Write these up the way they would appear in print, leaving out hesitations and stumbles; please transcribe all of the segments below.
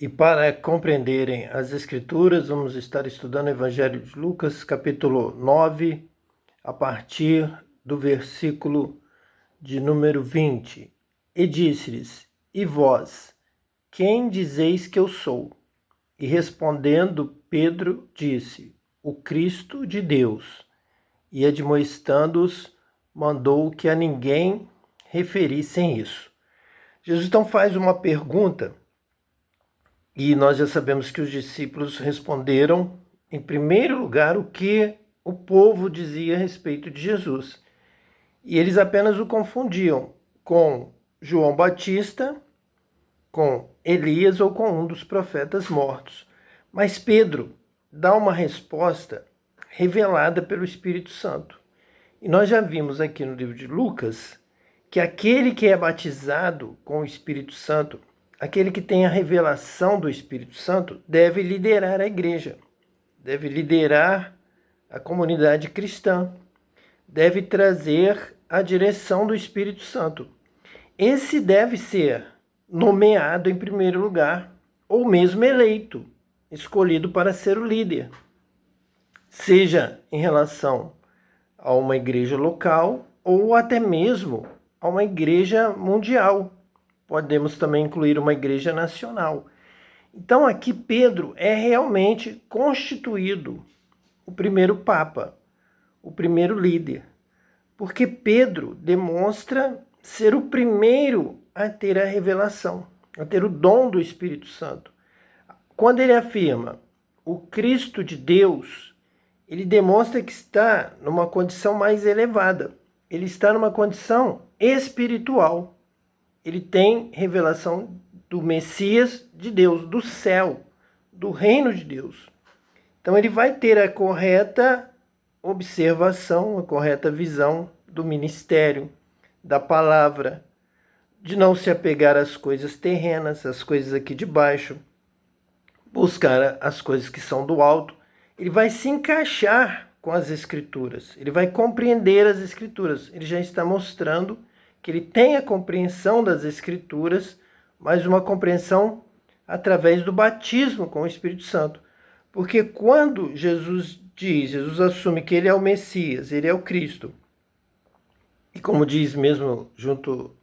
E para compreenderem as Escrituras, vamos estar estudando o Evangelho de Lucas, capítulo 9, a partir do versículo de número 20. E disse-lhes: E vós, quem dizeis que eu sou? E respondendo, Pedro disse: O Cristo de Deus. E admoestando-os, mandou que a ninguém referissem isso. Jesus então faz uma pergunta. E nós já sabemos que os discípulos responderam, em primeiro lugar, o que o povo dizia a respeito de Jesus. E eles apenas o confundiam com João Batista, com Elias ou com um dos profetas mortos. Mas Pedro dá uma resposta revelada pelo Espírito Santo. E nós já vimos aqui no livro de Lucas que aquele que é batizado com o Espírito Santo, aquele que tem a revelação do Espírito Santo, deve liderar a igreja, deve liderar a comunidade cristã, deve trazer a direção do Espírito Santo. Esse deve ser nomeado em primeiro lugar, ou mesmo eleito, escolhido para ser o líder, seja em relação a uma igreja local ou até mesmo a uma igreja mundial. Podemos também incluir uma igreja nacional. Então aqui Pedro é realmente constituído o primeiro papa, o primeiro líder, porque Pedro demonstra ser o primeiro a ter a revelação, a ter o dom do Espírito Santo. Quando ele afirma o Cristo de Deus, ele demonstra que está numa condição mais elevada. Ele está numa condição espiritual. Ele tem revelação do Messias de Deus, do céu, do reino de Deus. Então ele vai ter a correta observação, a correta visão do ministério, da palavra, de não se apegar às coisas terrenas, às coisas aqui de baixo, buscar as coisas que são do alto. Ele vai se encaixar com as Escrituras, ele vai compreender as Escrituras. Ele já está mostrando que ele tem a compreensão das Escrituras, mas uma compreensão através do batismo com o Espírito Santo. Porque quando Jesus assume que ele é o Messias, ele é o Cristo, e como diz mesmo junto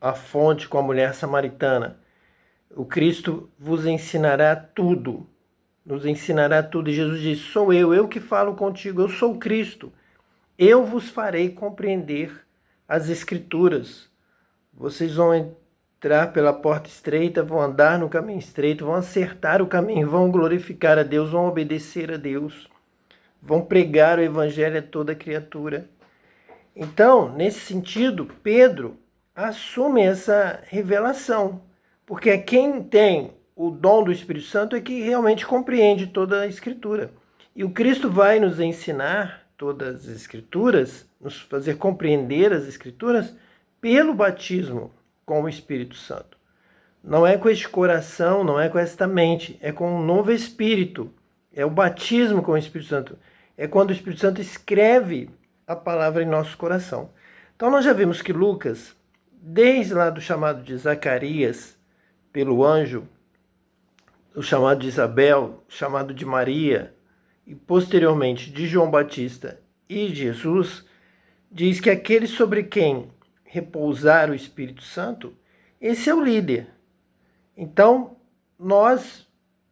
à fonte com a mulher samaritana, o Cristo vos ensinará tudo, nos ensinará tudo. E Jesus diz: sou eu que falo contigo, eu sou o Cristo. Eu vos farei compreender as Escrituras. Vocês vão entrar pela porta estreita, vão andar no caminho estreito, vão acertar o caminho, vão glorificar a Deus, vão obedecer a Deus, vão pregar o Evangelho a toda criatura. Então, nesse sentido, Pedro assume essa revelação, porque quem tem o dom do Espírito Santo é que realmente compreende toda a Escritura. E o Cristo vai nos ensinar todas as Escrituras, nos fazer compreender as Escrituras pelo batismo com o Espírito Santo. Não é com este coração, não é com esta mente, é com um novo Espírito. É o batismo com o Espírito Santo. É quando o Espírito Santo escreve a palavra em nosso coração. Então nós já vimos que Lucas, desde lá do chamado de Zacarias pelo anjo, o chamado de Isabel, o chamado de Maria, e posteriormente de João Batista e Jesus, diz que aquele sobre quem repousar o Espírito Santo, esse é o líder. Então, nós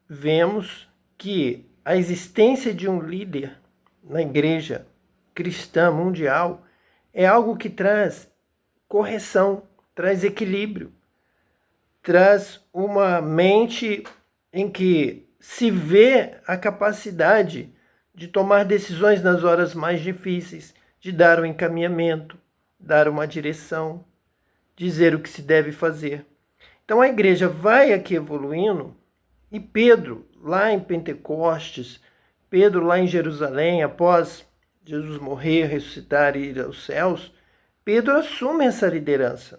vemos que a existência de um líder na igreja cristã mundial é algo que traz correção, traz equilíbrio, traz uma mente em que se vê a capacidade de tomar decisões nas horas mais difíceis, de dar um encaminhamento, dar uma direção, dizer o que se deve fazer. Então a igreja vai aqui evoluindo, e Pedro, lá em Pentecostes, Pedro lá em Jerusalém, após Jesus morrer, ressuscitar e ir aos céus, Pedro assume essa liderança.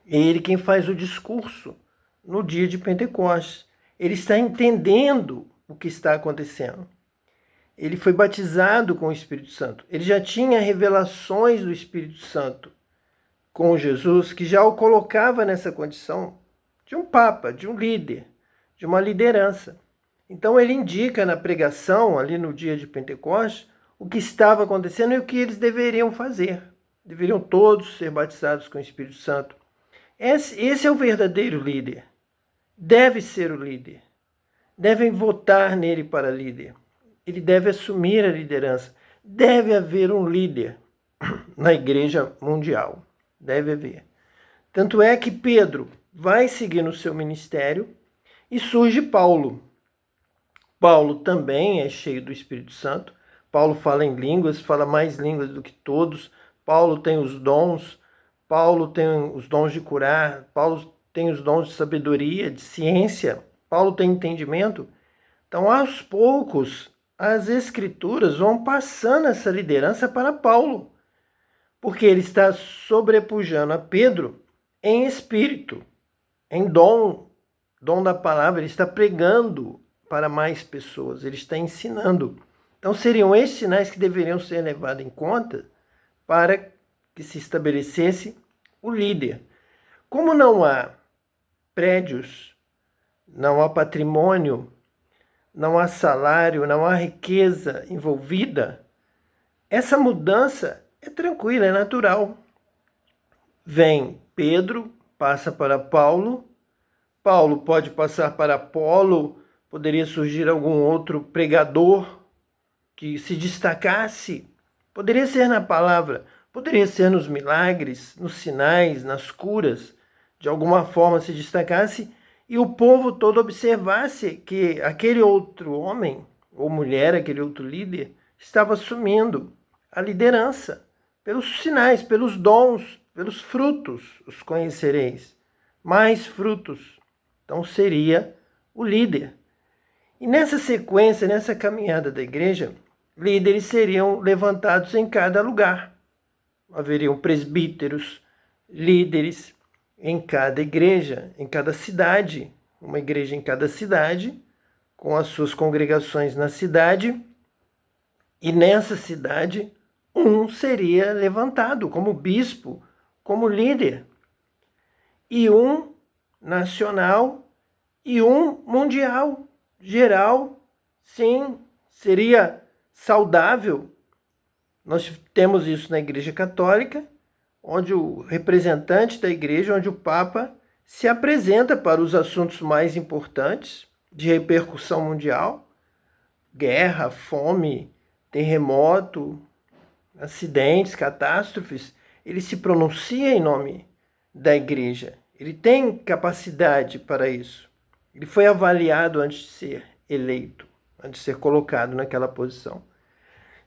É ele quem faz o discurso no dia de Pentecostes. Ele está entendendo o que está acontecendo. Ele foi batizado com o Espírito Santo. Ele já tinha revelações do Espírito Santo com Jesus, que já o colocava nessa condição de um papa, de um líder, de uma liderança. Então ele indica na pregação, ali no dia de Pentecostes, o que estava acontecendo e o que eles deveriam fazer. Deveriam todos ser batizados com o Espírito Santo. Esse é o verdadeiro líder. Deve ser o líder. Devem votar nele para líder. Ele deve assumir a liderança. Deve haver um líder na igreja mundial. Deve haver. Tanto é que Pedro vai seguir no seu ministério e surge Paulo. Paulo também é cheio do Espírito Santo. Paulo fala em línguas, fala mais línguas do que todos. Paulo tem os dons. Paulo tem os dons de curar. Paulo tem os dons de sabedoria, de ciência. Paulo tem entendimento. Então, aos poucos, as Escrituras vão passando essa liderança para Paulo, porque ele está sobrepujando a Pedro em espírito, em dom da palavra. Ele está pregando para mais pessoas, ele está ensinando. Então, seriam esses sinais que deveriam ser levados em conta para que se estabelecesse o líder. Como não há prédios, não há patrimônio, não há salário, não há riqueza envolvida, essa mudança é tranquila, é natural. Vem Pedro, passa para Paulo, Paulo pode passar para Apolo, poderia surgir algum outro pregador que se destacasse, poderia ser na palavra, poderia ser nos milagres, nos sinais, nas curas, de alguma forma se destacasse e o povo todo observasse que aquele outro homem ou mulher, aquele outro líder, estava assumindo a liderança. Pelos sinais, pelos dons, pelos frutos os conhecereis. Mais frutos. Então seria o líder. E nessa sequência, nessa caminhada da igreja, líderes seriam levantados em cada lugar. Haveriam presbíteros, líderes em cada igreja, em cada cidade, uma igreja em cada cidade, com as suas congregações na cidade, e nessa cidade um seria levantado como bispo, como líder, e um nacional e um mundial, geral. Sim, seria saudável. Nós temos isso na Igreja Católica, onde o representante da igreja, onde o Papa se apresenta para os assuntos mais importantes de repercussão mundial, guerra, fome, terremoto, acidentes, catástrofes. Ele se pronuncia em nome da igreja. Ele tem capacidade para isso. Ele foi avaliado antes de ser eleito, antes de ser colocado naquela posição.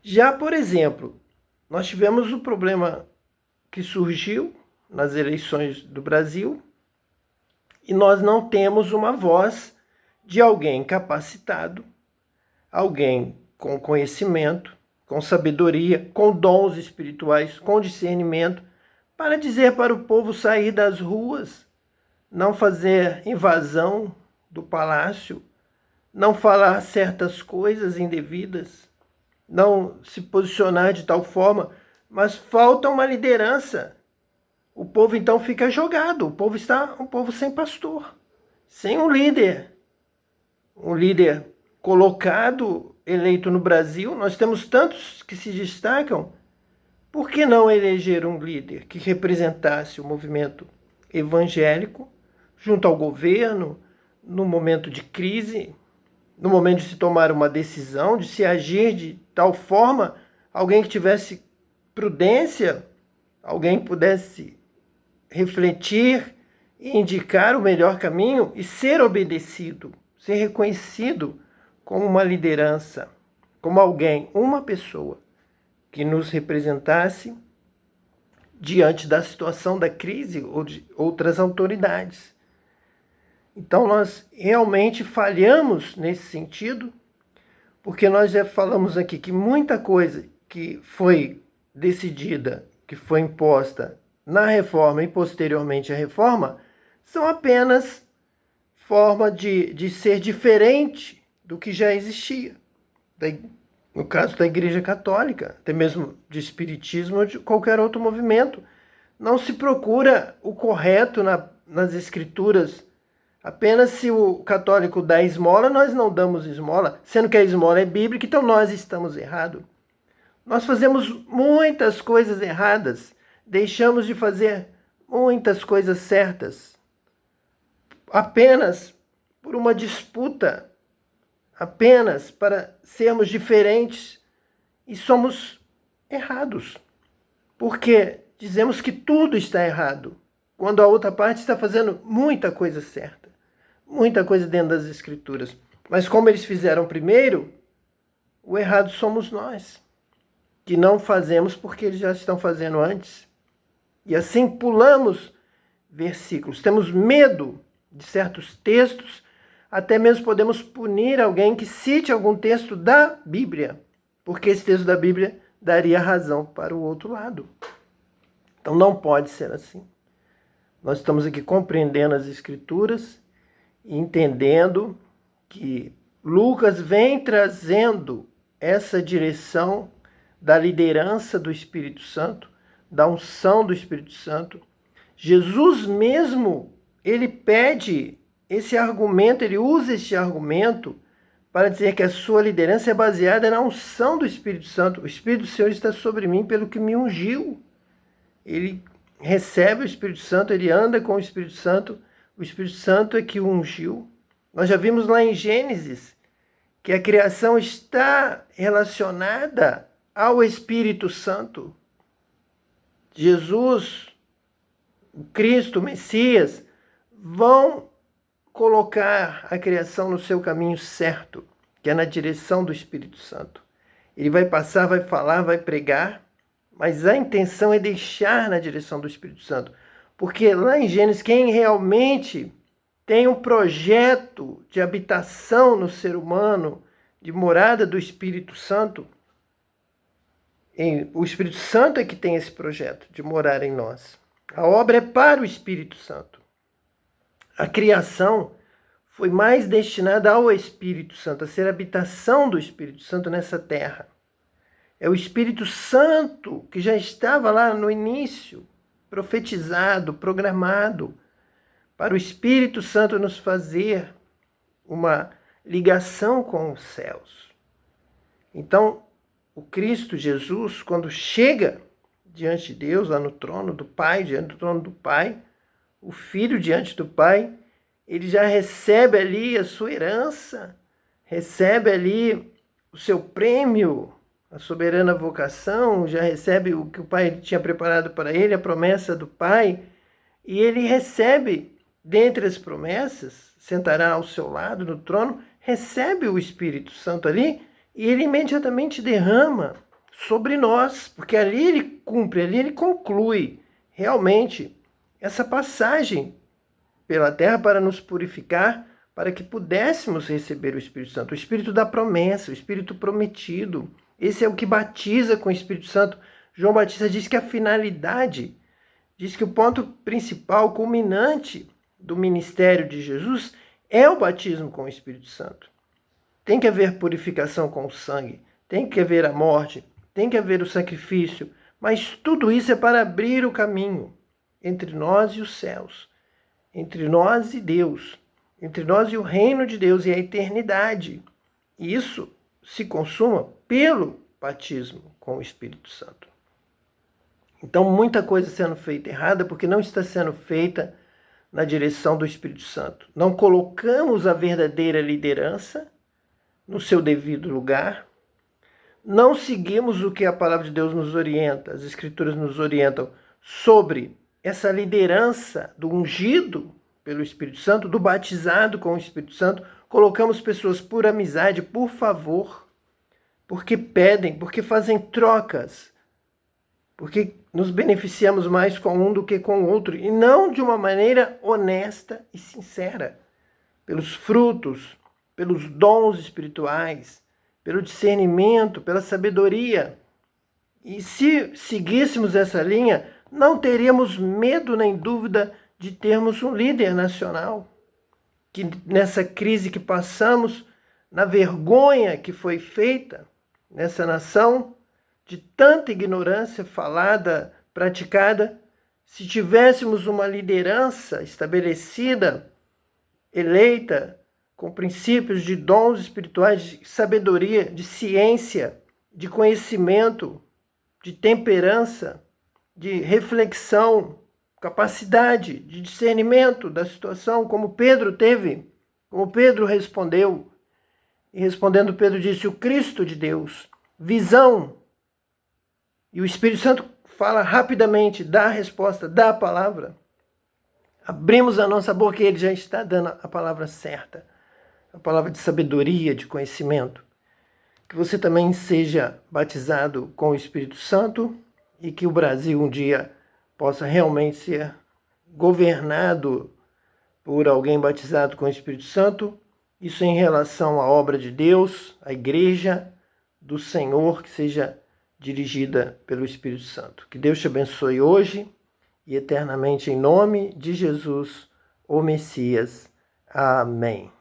Já, por exemplo, nós tivemos o problema que surgiu nas eleições do Brasil e nós não temos uma voz de alguém capacitado, alguém com conhecimento, com sabedoria, com dons espirituais, com discernimento, para dizer para o povo sair das ruas, não fazer invasão do palácio, não falar certas coisas indevidas, não se posicionar de tal forma, mas falta uma liderança. O povo então fica jogado, o povo está um povo sem pastor, sem um líder colocado, eleito no Brasil. Nós temos tantos que se destacam. Por que não eleger um líder que representasse o movimento evangélico junto ao governo, no momento de crise, no momento de se tomar uma decisão, de se agir de tal forma, alguém que tivesse prudência, alguém que pudesse refletir e indicar o melhor caminho e ser obedecido, ser reconhecido como uma liderança, como alguém, uma pessoa que nos representasse diante da situação da crise ou de outras autoridades. Então nós realmente falhamos nesse sentido, porque nós já falamos aqui que muita coisa que foi decidida, que foi imposta na reforma e posteriormente à reforma, são apenas forma de ser diferente do que já existia. No caso da Igreja Católica, até mesmo de espiritismo ou de qualquer outro movimento. Não se procura o correto nas escrituras, Apenas se o católico dá esmola, nós não damos esmola, sendo que a esmola é bíblica, então nós estamos errados. Nós fazemos muitas coisas erradas, deixamos de fazer muitas coisas certas, apenas por uma disputa, apenas para sermos diferentes, e somos errados, porque dizemos que tudo está errado, quando a outra parte está fazendo muita coisa certa, muita coisa dentro das Escrituras. Mas como eles fizeram primeiro, o errado somos nós, que não fazemos porque eles já estão fazendo antes. E assim pulamos versículos. Temos medo de certos textos, até mesmo podemos punir alguém que cite algum texto da Bíblia, porque esse texto da Bíblia daria razão para o outro lado. Então não pode ser assim. Nós estamos aqui compreendendo as Escrituras e entendendo que Lucas vem trazendo essa direção da liderança do Espírito Santo, da unção do Espírito Santo. Jesus mesmo, ele pede esse argumento, ele usa este argumento para dizer que a sua liderança é baseada na unção do Espírito Santo. O Espírito do Senhor está sobre mim pelo que me ungiu. Ele recebe o Espírito Santo, ele anda com o Espírito Santo é que o ungiu. Nós já vimos lá em Gênesis que a criação está relacionada ao Espírito Santo. Jesus, o Cristo, o Messias, vão colocar a criação no seu caminho certo, que é na direção do Espírito Santo. Ele vai passar, vai falar, vai pregar, mas a intenção é deixar na direção do Espírito Santo. Porque lá em Gênesis, quem realmente tem um projeto de habitação no ser humano, de morada do Espírito Santo, o Espírito Santo é que tem esse projeto de morar em nós. A obra é para o Espírito Santo. A criação foi mais destinada ao Espírito Santo, a ser a habitação do Espírito Santo nessa terra. É o Espírito Santo que já estava lá no início, profetizado, programado, para o Espírito Santo nos fazer uma ligação com os céus. Então, o Cristo Jesus, quando chega diante de Deus, lá no trono do Pai, diante do trono do Pai, o Filho diante do Pai, ele já recebe ali a sua herança, recebe ali o seu prêmio, a soberana vocação, já recebe o que o Pai tinha preparado para ele, a promessa do Pai, e ele recebe, dentre as promessas, sentará ao seu lado no trono, recebe o Espírito Santo ali, e ele imediatamente derrama sobre nós, porque ali ele cumpre, ali ele conclui realmente essa passagem pela terra para nos purificar, para que pudéssemos receber o Espírito Santo, o Espírito da promessa, o Espírito prometido. Esse é o que batiza com o Espírito Santo. João Batista diz que a finalidade, diz que o ponto principal, culminante do ministério de Jesus é o batismo com o Espírito Santo. Tem que haver purificação com o sangue, tem que haver a morte, tem que haver o sacrifício, mas tudo isso é para abrir o caminho entre nós e os céus, entre nós e Deus, entre nós e o reino de Deus e a eternidade. E isso se consuma pelo batismo com o Espírito Santo. Então, muita coisa sendo feita errada porque não está sendo feita na direção do Espírito Santo. Não colocamos a verdadeira liderança no seu devido lugar. Não seguimos o que a palavra de Deus nos orienta, as Escrituras nos orientam sobre essa liderança do ungido pelo Espírito Santo, do batizado com o Espírito Santo. Colocamos pessoas por amizade, por favor, porque pedem, porque fazem trocas, porque nos beneficiamos mais com um do que com o outro, e não de uma maneira honesta e sincera, pelos frutos, pelos dons espirituais, pelo discernimento, pela sabedoria. E se seguíssemos essa linha, não teríamos medo nem dúvida de termos um líder nacional, que nessa crise que passamos, na vergonha que foi feita nessa nação, de tanta ignorância falada, praticada, se tivéssemos uma liderança estabelecida, eleita com princípios de dons espirituais, de sabedoria, de ciência, de conhecimento, de temperança, de reflexão, capacidade de discernimento da situação, como Pedro teve, como Pedro respondeu. E respondendo, Pedro disse: o Cristo de Deus, visão. E o Espírito Santo fala rapidamente, dá a resposta, dá a palavra. Abrimos a nossa boca e ele já está dando a palavra certa, a palavra de sabedoria, de conhecimento. Que você também seja batizado com o Espírito Santo e que o Brasil um dia possa realmente ser governado por alguém batizado com o Espírito Santo. Isso em relação à obra de Deus, à igreja do Senhor, que seja dirigida pelo Espírito Santo. Que Deus te abençoe hoje e eternamente, em nome de Jesus, o Messias. Amém.